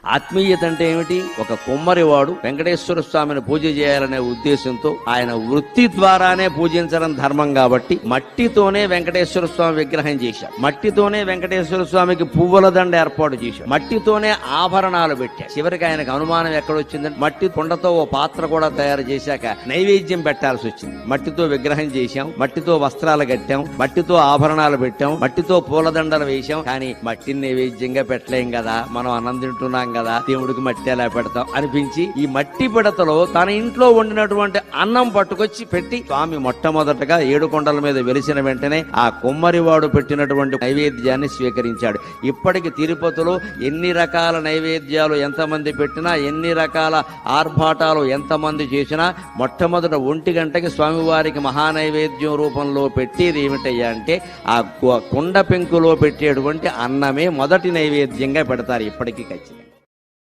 ఆత్మీయత అంటే ఏమిటి? ఒక కుమ్మరివాడు వెంకటేశ్వర స్వామిని పూజ చేయాలనే ఉద్దేశంతో ఆయన వృత్తి ద్వారానే పూజించడం ధర్మం కాబట్టి మట్టితోనే వెంకటేశ్వర స్వామి విగ్రహం చేశాడు. మట్టితోనే వెంకటేశ్వర స్వామికి పువ్వుల దండ ఏర్పాటు చేశాడు. మట్టితోనే ఆభరణాలు పెట్టాడు. చివరికి ఆయనకు అనుమానం ఎక్కడొచ్చిందని మట్టి కుండతో ఓ పాత్ర కూడా తయారు చేశాక నైవేద్యం పెట్టాల్సి వచ్చింది. మట్టితో విగ్రహం చేశాం, మట్టితో వస్త్రాలు కట్టాం, మట్టితో ఆభరణాలు పెట్టాం, మట్టితో పూలదండలు వేశాం, కానీ మట్టిని నైవేద్యంగా పెట్టలేం కదా, మనం అన్నం తింటున్నాం కదా, దేవుడికి మట్టి ఎలా పెడతాం అనిపించి ఈ మట్టి పిడతలో తన ఇంట్లో వండినటువంటి అన్నం పట్టుకొచ్చి పెట్టి స్వామి మొట్టమొదటగా 7 కొండల మీద వెలిసిన వెంటనే ఆ కుమ్మరివాడు పెట్టినటువంటి నైవేద్యాన్ని స్వీకరించాడు. ఇప్పటికి తిరుపతిలో ఎన్ని రకాల నైవేద్యాలు ఎంతమంది పెట్టినా, ఎన్ని రకాల ఆర్భాటాలు ఎంతమంది చేసినా మొట్టమొదట 1 గంటకి స్వామివారికి మహానైవేద్యం రూపంలో పెట్టేది ఏమిటయ్యా అంటే ఆ కుండ పెంకులో పెట్టేటువంటి అన్నమే మొదటి నైవేద్యంగా పెడతారు ఇప్పటికీ ఖచ్చితంగా.